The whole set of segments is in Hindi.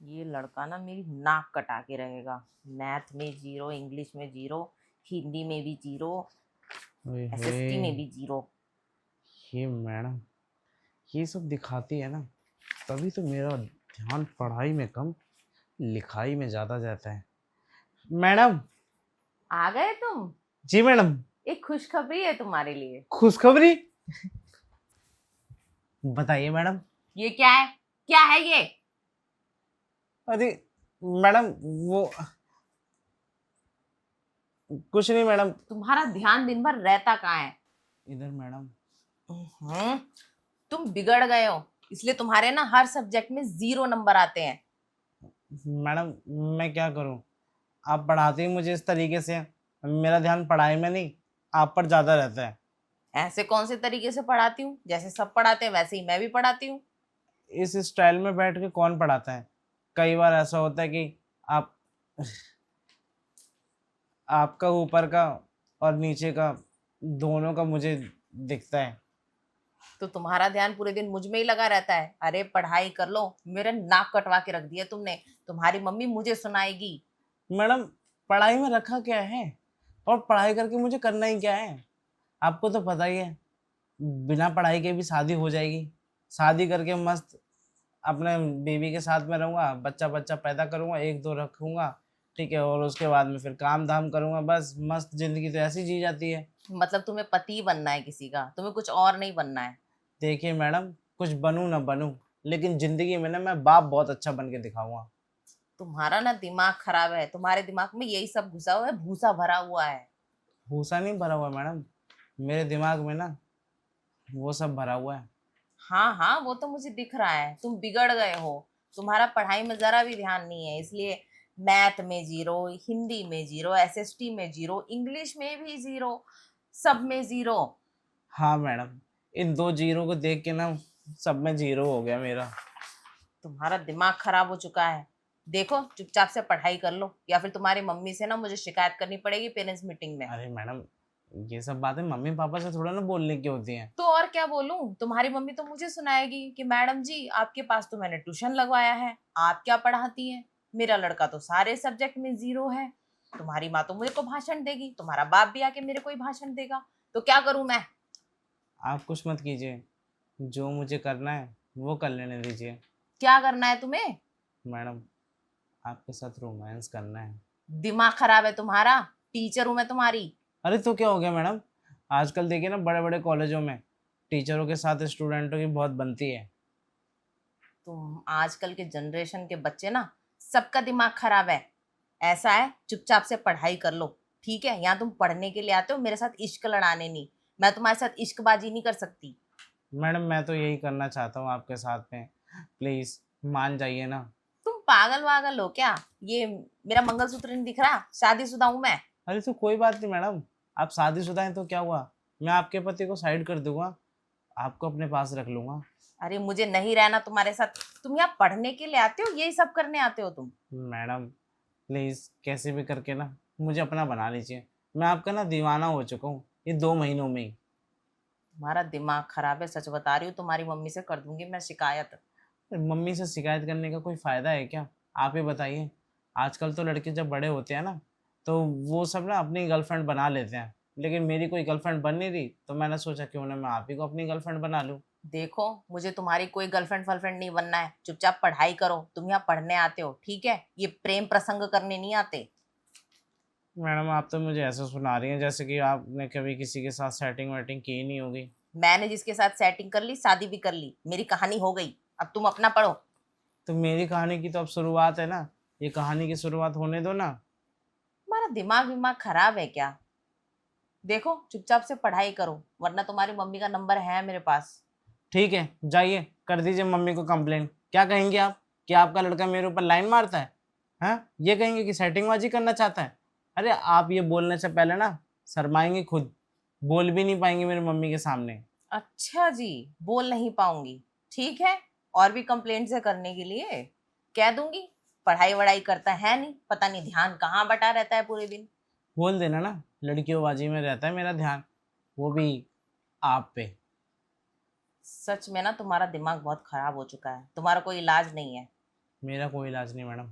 ये लड़का ना मेरी नाक कटा के रहेगा। मैथ में जीरो, इंग्लिश में जीरो, हिंदी में भी जीरो, ओए एसएसटी में होए, भी जीरो। ये मैडम ये सब दिखाती है ना, तभी तो मेरा ध्यान पढ़ाई में कम, लिखाई में ज़्यादा जाता है। मैडम। आ गए तुम। जी मैडम। एक खुशखबरी है तुम्हारे लिए। खुशखबरी? बताइए मैडम। ये क्या है? क्या है ये? अरे मैडम, वो कुछ नहीं मैडम। तुम्हारा ध्यान दिन भर रहता कहाँ है? इधर मैडम। हम्म, तुम बिगड़ गए हो, इसलिए तुम्हारे ना हर सब्जेक्ट में जीरो नंबर आते हैं। मैडम, मैं क्या करूं? आप पढ़ाती ही मुझे इस तरीके से, मेरा ध्यान पढ़ाई में नहीं, आप पर ज़्यादा रहता है। ऐसे कौन से तरीके से पढ़ाती हूँ? जैसे सब पढ़ाते हैं वैसे ही मैं भी पढ़ाती हूँ। इस स्टाइल में बैठ के कौन पढ़ाता है? कई बार ऐसा होता है कि आप आपका ऊपर का और नीचे का दोनों का मुझे दिखता है। तो तुम्हारा ध्यान पूरे दिन मुझ में ही लगा रहता है। अरे पढ़ाई कर लो, मेरे नाक कटवा के रख दिया तुमने। तुम्हारी मम्मी मुझे सुनाएगी। मैडम, पढ़ाई में रखा क्या है? और पढ़ाई करके मुझे करना ही क्या है? आपको तो पता ही है, बिना पढ़ाई के भी शादी हो जाएगी। शादी करके मस्त अपने बेबी के साथ में रहूंगा, बच्चा बच्चा पैदा करूंगा, एक दो रखूंगा, ठीक है, और उसके बाद में फिर काम धाम करूंगा, बस मस्त जिंदगी तो ऐसी जी जाती है। मतलब तुम्हें पति बनना है किसी का, तुम्हें कुछ और नहीं बनना है। देखिए मैडम, कुछ बनूं ना बनूं, लेकिन जिंदगी में ना मैं बाप बहुत अच्छा बन के दिखाऊंगा। तुम्हारा ना दिमाग खराब है, तुम्हारे दिमाग में यही सब घुसा हुआ है, भूसा भरा हुआ है। भूसा नहीं भरा हुआ मैडम, मेरे दिमाग में ना वो सब भरा हुआ है। हाँ हाँ, वो तो मुझे दिख रहा है, तुम बिगड़ गए हो। तुम्हारा पढ़ाई में जरा भी ध्यान नहीं है, इसलिए मैथ में जीरो, हिंदी में जीरो, एसएसटी में जीरो, इंग्लिश में भी जीरो, सब में जीरो। हाँ मैडम, इन दो जीरो को देख के ना सब में जीरो हो गया मेरा। तुम्हारा दिमाग खराब हो चुका है। देखो चुपचाप से पढ़ाई कर लो, या फिर तुम्हारी मम्मी से ना मुझे शिकायत करनी पड़ेगी पेरेंट्स मीटिंग में। अरे मैडम, ये सब बातें मम्मी पापा से थोड़ा ना बोलने की होती हैं। तो और क्या बोलूं? तुम्हारी मम्मी तो मुझे सुनाएगी कि मैडम जी आपके पास तो मैंने ट्यूशन लगवाया है, आप क्या पढ़ाती हैं? मेरा लड़का तो सारे सब्जेक्ट में जीरो है। तुम्हारी माँ तो मुझे को भाषण देगी, तुम्हारा बाप भी आके मेरे को ही भाषण देगा। तो क्या करूं मैं? आप कुछ मत कीजिए, जो मुझे करना है वो कर लेने दीजिए। क्या करना है तुम्हें? मैडम, आपके साथ रोमांस करना है। दिमाग खराब है तुम्हारा? टीचर हूं मैं तुम्हारी। अरे तो क्या हो गया मैडम, आजकल देखिए ना बड़े बड़े कॉलेजों में टीचरों के साथ स्टूडेंटों की बहुत बनती है। तुम आजकल के जनरेशन के बच्चे ना, सबका दिमाग खराब है। ऐसा है, चुपचाप से पढ़ाई कर लो। ठीक है, यहाँ तुम पढ़ने के लिए आते हो, मेरे साथ इश्क लड़ाने नहीं। मैं तुम्हारे साथ इश्कबाजी नहीं कर सकती। मैडम, मैं तो यही करना चाहता हूँ आपके साथ में, प्लीज़ मान जाइए ना। तुम पागल वागल हो क्या? ये मेरा मंगलसूत्र नहीं दिख रहा? शादीशुदा हूं मैं। अरे तो कोई बात नहीं मैडम, आप शादीशुदा हैं तो क्या हुआ, मैं आपके पति को साइड कर दूंगा, आपको अपने पास रख लूंगा। अरे मुझे नहीं रहना तुम्हारे साथ। तुम यहाँ पढ़ने के लिए आते हो, यही सब करने आते हो तुम? मैडम, प्लीज़ कैसे भी करके ना मुझे अपना बना लीजिए, मैं आपका ना दीवाना हो चुका हूँ ये 2 महीनों में ही। तुम्हारा दिमाग खराब है, सच बता रही हूँ। तुम्हारी मम्मी से कर दूंगी मैं शिकायत। मम्मी से शिकायत करने का कोई फ़ायदा है क्या? आप ही बताइए। आजकल तो लड़के जब बड़े होते हैं ना, तो वो सब ना अपनी गर्लफ्रेंड बना लेते हैं, लेकिन मेरी कोई गर्लफ्रेंड बन नहीं रही, तो मैंने सोचा क्यों ना मैं आप ही को अपनी गर्लफ्रेंड बना लूँ। देखो, मुझे तुम्हारी कोई गर्लफ्रेंड वर्लफ्रेंड नहीं बनना है। चुपचाप पढ़ाई करो, तुम यहाँ पढ़ने आते हो, ठीक है? ये प्रेम प्रसंग करने नहीं आते। मैडम, आप तो मुझे ऐसा सुना रही हैं जैसे कि आपने कभी किसी के साथ सेटिंग वेटिंग की ही नहीं होगी। मैंने जिसके साथ सेटिंग कर ली, शादी भी कर ली, मेरी कहानी हो गई। अब तुम अपना पढ़ो। तो मेरी कहानी की तो अब शुरुआत है ना, ये कहानी की शुरुआत होने दो ना। तुम्हारा दिमाग विमाग खराब है क्या? देखो चुपचाप से पढ़ाई करो, वरना तुम्हारी मम्मी का नंबर है मेरे पास। ठीक है, जाइए कर दीजिए मम्मी को कंप्लेंट। क्या कहेंगे आप, कि आपका लड़का मेरे ऊपर लाइन मारता है? हाँ, ये कहेंगे कि सेटिंगबाजी करना चाहता है? अरे आप ये बोलने से पहले ना शर्माएंगे खुद, बोल भी नहीं पाएंगे मेरी मम्मी के सामने। अच्छा जी, बोल नहीं पाऊंगी। ठीक है, और भी कंप्लेंट्स है करने के लिए, कह दूंगी। पढ़ाई वढ़ाई करता है नहीं, पता नहीं ध्यान कहाँ बटा रहता है पूरे दिन। बोल देना ना, लड़कियों बाजी में रहता है मेरा ध्यान, वो भी आप पे। सच में ना तुम्हारा दिमाग बहुत खराब हो चुका है, तुम्हारा कोई इलाज नहीं है। मेरा कोई इलाज नहीं मैडम,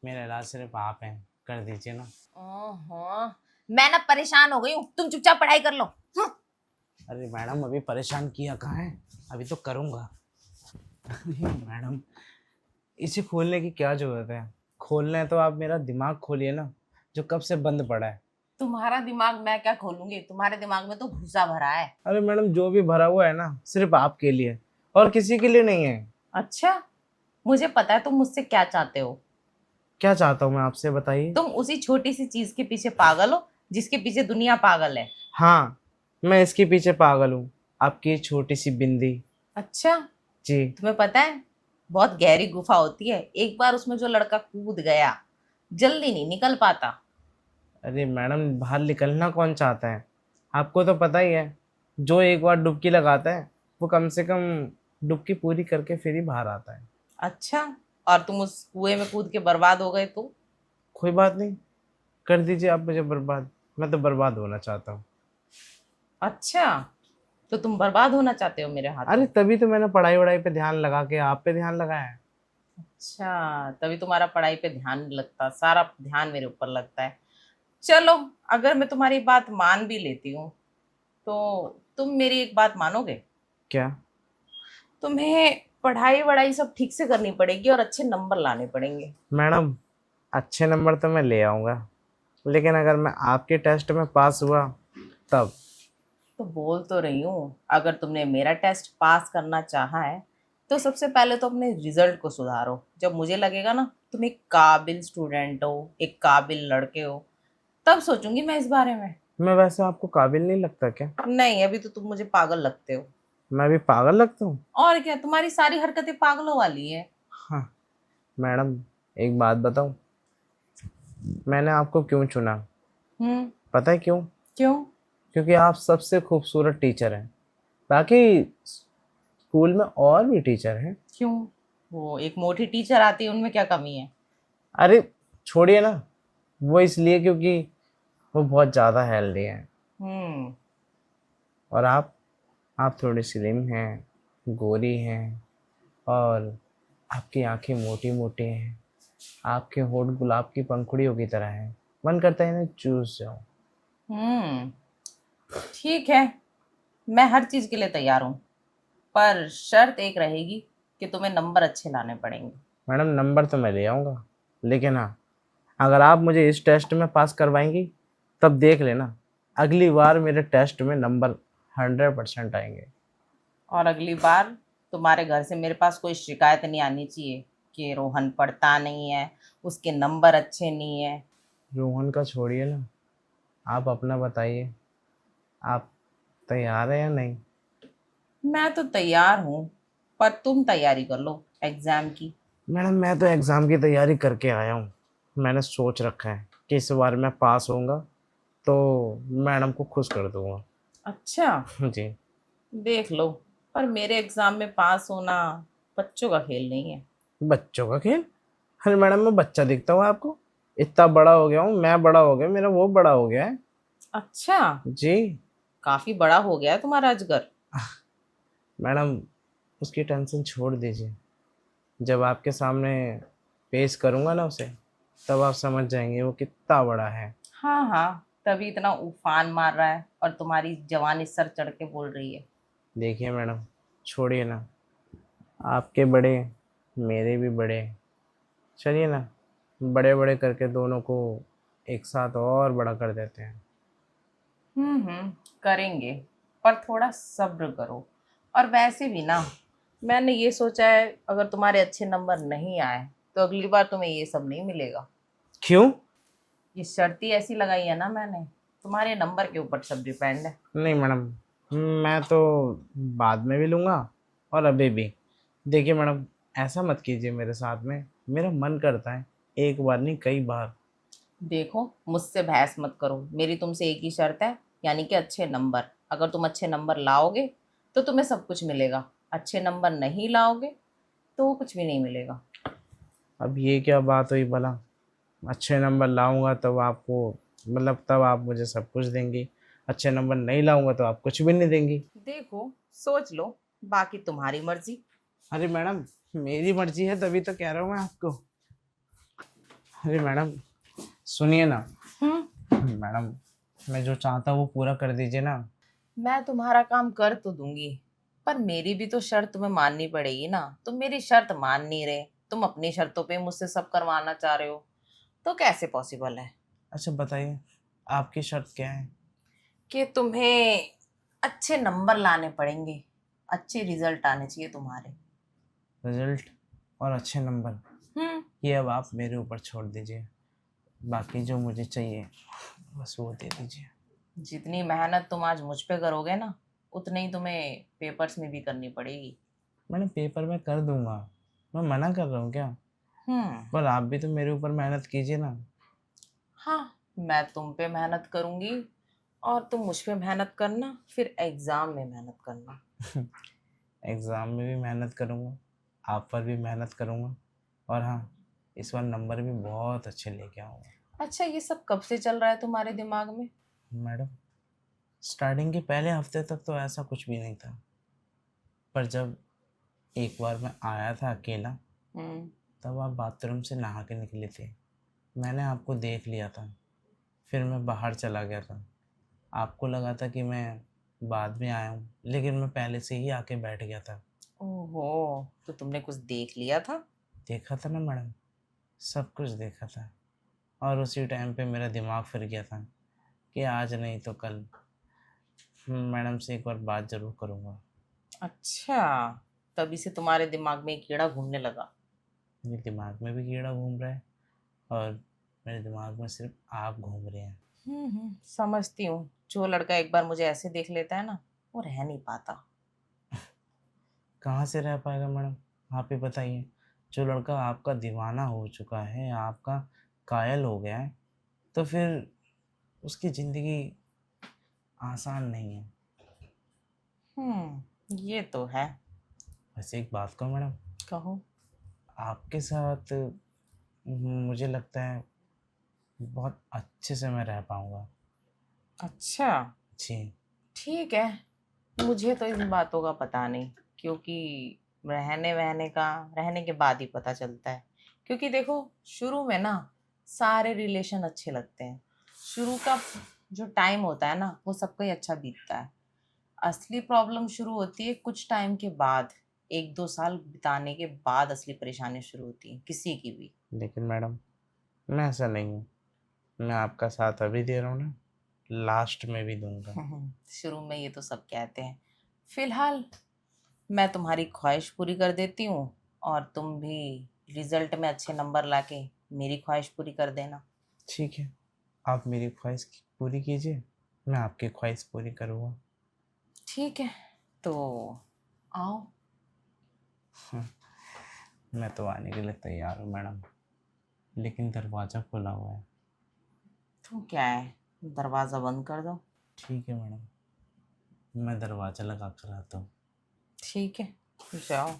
मेरा इलाज सिर्फ आप हैं, कर दीजिए ना। ओहो, मैं ना परेशान हो गई हूँ, तुम चुपचाप पढ़ाई कर लो। अरे मैडम अभी परेशान किया कहाँ है, अभी तो करूँगा। अरे मैडम इसे खोलने की क्या जरूरत है, खोलना है तो आप मेरा दिमाग खोलिए ना, जो कब से बंद पड़ा है। तुम्हारा दिमाग मैं क्या खोलूंगी, तुम्हारे दिमाग में तो भूसा भरा है। अरे मैडम जो भी भरा हुआ है ना सिर्फ आपके लिए और किसी के लिए नहीं है। अच्छा, मुझे पता है तुम मुझसे क्या चाहते हो। क्या चाहता हूँ मैं आपसे बताइए। तुम उसी छोटी सी चीज के पीछे पागल हो जिसके पीछे दुनिया पागल है। हाँ, मैं इसके पीछे पागल हूँ, आपकी ये छोटी सी बिंदी। अच्छा, जी। तुम्हें पता है बहुत गहरी गुफा होती है, एक बार उसमें जो लड़का कूद गया जल्दी नहीं निकल पाता। अरे मैडम बाहर निकलना कौन चाहता है, आपको तो पता ही है, जो एक बार डुबकी लगाता है वो कम से कम डुबकी पूरी करके फिर ही बाहर आता है। अच्छा, और तुम उस कुएं में कूद के बर्बाद हो गए तो? कोई बात नहीं, कर दीजिए आप मुझे बर्बाद, मैं तो बर्बाद होना चाहता हूँ। अच्छा, तो तुम बर्बाद होना चाहते हो मेरे अरे हाथों? तभी तो मैंने पढ़ाई वढ़ाई पे ध्यान लगा के आप पे ध्यान लगाया है। अच्छा, तभी तुम्हारा पढ़ाई पे ध्यान नहीं लगता, सारा ध्यान मेरे ऊपर लगता है। चलो, अगर मैं तुम्हारी बात मान भी लेती हूँ तो तुम मेरी एक बात मानोगे? क्या? तुम्हें पढ़ाई वढ़ाई सब ठीक से करनी पड़ेगी और अच्छे नंबर लाने पड़ेंगे। मैडम अच्छे नंबर तो मैं ले आऊँगा, लेकिन अगर मैं आपके टेस्ट में पास हुआ तब। तो बोल तो रही हूँ, अगर तुमने मेरा टेस्ट पास करना चाहा है तो सबसे पहले तो अपने रिजल्ट को सुधारो। जब मुझे लगेगा ना तुम एक काबिल स्टूडेंट हो, एक काबिल लड़के हो, तब सोचूंगी मैं इस बारे में। मैं वैसे आपको काबिल नहीं लगता क्या? नहीं, अभी तो तुम मुझे पागल लगते हो। मैं भी पागल लगता हूँ? और क्या, तुम्हारी सारी हरकतें पागलों वाली है। हाँ मैडम, एक बात बताऊँ, मैंने आपको क्यों चुना? पता है क्यों? क्यों? क्योंकि आप सबसे खूबसूरत टीचर हैं, बाकी स्कूल में और भी टीचर हैं। क्यों? वो एक मोटी टीचर आती है, उनमें क्या कमी है? अरे छोड़िए ना, वो इसलिए क्योंकि वो बहुत ज़्यादा हेल्दी हैं। हम्म। और आप थोड़ी स्लिम हैं, गोरी हैं, और आपकी आंखें मोटी मोटी हैं, आपके होंठ गुलाब की पंखुड़ियों की तरह हैं, मन करता है इन्हें चूस जाऊं। हम्म। ठीक है, मैं हर चीज के लिए तैयार हूँ, पर शर्त एक रहेगी कि तुम्हें नंबर अच्छे लाने पड़ेंगे। मैडम नंबर तो मैं ले आऊँगा, लेकिन हाँ, अगर आप मुझे इस टेस्ट में पास करवाएंगी तब देख लेना, अगली बार मेरे टेस्ट में नंबर 100% आएंगे। और अगली बार तुम्हारे घर से मेरे पास कोई शिकायत नहीं आनी चाहिए कि रोहन पढ़ता नहीं है, उसके नंबर अच्छे नहीं है। रोहन का छोड़िए ना, आप अपना बताइए, आप तैयार है या नहीं? मैं तो तैयार हूँ, पर तुम तैयारी कर लो एग्जाम की। मैडम मैं तो एग्ज़ाम की तैयारी करके आया हूँ, मैंने सोच रखा है कि इस बार मैं पास होऊंगा तो मैडम को खुश कर दूंगा। अच्छा, जी। देख लो, पर मेरे एग्जाम में पास होना बच्चों का खेल नहीं है। बच्चों का खेल? अरे मैडम मैं बच्चा दिखता हूँ आपको? इतना बड़ा हो गया हूँ, मैं बड़ा हो गया, मेरा वो बड़ा हो गया है। अच्छा, जी। काफी बड़ा हो गया है तुम्हारा अजगर। मैडम उसकी टेंशन छोड़ दीजिए, जब आपके सामने पेश करूँगा ना उसे, तब आप समझ जाएंगे वो कितना बड़ा है। हाँ हाँ, तभी इतना उफान मार रहा है और तुम्हारी जवानी सर चढ़ के बोल रही है। देखिए मैडम, छोड़िए ना, आपके बड़े मेरे भी बड़े, चलिए ना, बड़े बड़े करके दोनों को एक साथ और बड़ा कर देते हैं। करेंगे, पर थोड़ा सब्र करो। और वैसे भी ना, मैंने ये सोचा है अगर तुम्हारे अच्छे नंबर नहीं आए तो अगली बार तुम्हें ये सब नहीं मिलेगा। क्यों? ये शर्त ही ऐसी लगाई है ना मैंने, तुम्हारे नंबर के ऊपर सब डिपेंड है। नहीं मैडम, मैं तो बाद में भी लूँगा और अभी भी। देखिए मैडम, ऐसा मत कीजिए मेरे साथ में, मेरा मन करता है एक बार नहीं कई बार। देखो, मुझसे बहस मत करो, मेरी तुमसे एक ही शर्त है, यानी कि अच्छे नंबर। अगर तुम अच्छे नंबर लाओगे तो तुम्हें सब कुछ मिलेगा, अच्छे नंबर नहीं लाओगे तो कुछ भी नहीं मिलेगा। अब ये क्या बात हुई भला, अच्छे नंबर लाऊंगा तब आपको, मतलब तब आप मुझे सब कुछ देंगी, अच्छे नंबर नहीं लाऊंगा तो आप कुछ भी नहीं देंगी। देखो, सोच लो, बाकी तुम्हारी मर्जी। अरे मैडम मेरी मर्जी है तभी तो कह रहा हूँ मैं आपको। अरे मैडम सुनिए ना। मैडम मैं जो चाहता हूँ वो पूरा कर दीजिए ना। मैं तुम्हारा काम कर तो दूंगी, पर मेरी भी तो शर्त तुम्हें माननी पड़ेगी ना। तुम मेरी शर्त मान नहीं रहे, तुम अपनी शर्तों पे मुझसे सब करवाना चाह रहे हो, तो कैसे पॉसिबल है? अच्छा बताइए आपकी शर्त क्या है? कि तुम्हें अच्छे नंबर लाने पड़ेंगे, अच्छे रिजल्ट आने चाहिए तुम्हारे। रिजल्ट और अच्छे नंबर, हम्म। ये अब आप मेरे ऊपर छोड़ दीजिए। बाकी जो मुझे चाहिए बस वो दे दीजिए। जितनी मेहनत तुम आज मुझ पे करोगे ना, उतनी ही तुम्हें पेपर्स में भी करनी पड़ेगी। मैंने पेपर में कर दूंगा, मैं मना कर रहा हूँ क्या? हम्म। पर आप भी तो मेरे ऊपर मेहनत कीजिए ना। हाँ, मैं तुम पे मेहनत करूंगी और तुम मुझ पे मेहनत करना, फिर एग्जाम में मेहनत करना। एग्ज़ाम में भी मेहनत करूँगा, आप पर भी मेहनत करूँगा, और हाँ इस बार नंबर भी बहुत अच्छे लेके आऊँगा। अच्छा, ये सब कब से चल रहा है तुम्हारे दिमाग में? मैडम स्टार्टिंग के पहले हफ्ते तक तो ऐसा कुछ भी नहीं था, पर जब एक बार मैं आया था अकेला, हम्म। तब आप बाथरूम से नहा के निकले थे। मैंने आपको देख लिया था, फिर मैं बाहर चला गया था। आपको लगा था कि मैं बाद में आया हूँ, लेकिन मैं पहले से ही आके बैठ गया था। ओहो, तो तुमने कुछ देख लिया था? देखा था ना मैडम, सब कुछ देखा था। और उसी टाइम पे मेरा दिमाग फिर गया था कि आज नहीं तो कल मैडम से एक बार बात ज़रूर करूँगा। अच्छा, तभी से तुम्हारे दिमाग में एक कीड़ा घूमने लगा। मेरे दिमाग में भी कीड़ा घूम रहा है, और मेरे दिमाग में सिर्फ आप घूम रहे हैं। समझती हूँ। जो लड़का एक बार मुझे ऐसे देख लेता है ना, वो रह नहीं पाता। कहाँ से रह पाएगा मैडम, आप ही बताइए। जो लड़का आपका दीवाना हो चुका है, आपका कायल हो गया है, तो फिर उसकी ज़िंदगी आसान नहीं है। ये तो है। वैसे एक बात कहूँ मैडम, कहो। आपके साथ मुझे लगता है बहुत अच्छे से मैं रह पाऊँगा। अच्छा, जी। ठीक है। मुझे तो इन बातों का पता नहीं, क्योंकि रहने वहने का रहने के बाद ही पता चलता है। क्योंकि देखो, शुरू में ना सारे रिलेशन अच्छे लगते हैं। शुरू का जो टाइम होता है ना, वो सबका ही अच्छा बीतता है। असली प्रॉब्लम शुरू होती है कुछ टाइम के बाद। 1-2 साल बिताने के बाद असली परेशानी शुरू होती है किसी की भी। लेकिन मैडम मैं ऐसा नहीं हूँ, मैं आपका साथ अभी दे रहा हूँ ना, लास्ट में भी दूंगा। शुरू में ये तो सब कहते हैं। फिलहाल मैं तुम्हारी ख्वाहिश पूरी कर देती हूँ, और तुम भी रिजल्ट में अच्छे नंबर लाके मेरी ख्वाहिश पूरी कर देना। ठीक है, आप मेरी ख्वाहिश पूरी कीजिए, मैं आपकी ख्वाहिश पूरी करूँगा। ठीक है, तो आओ। मैं तो आने के लिए तैयार हूँ मैडम, लेकिन दरवाज़ा खुला हुआ है। तो क्या है, दरवाज़ा बंद कर दो। ठीक है मैडम, मैं दरवाज़ा लगा कर आता हूँ। ठीक है, जाओ।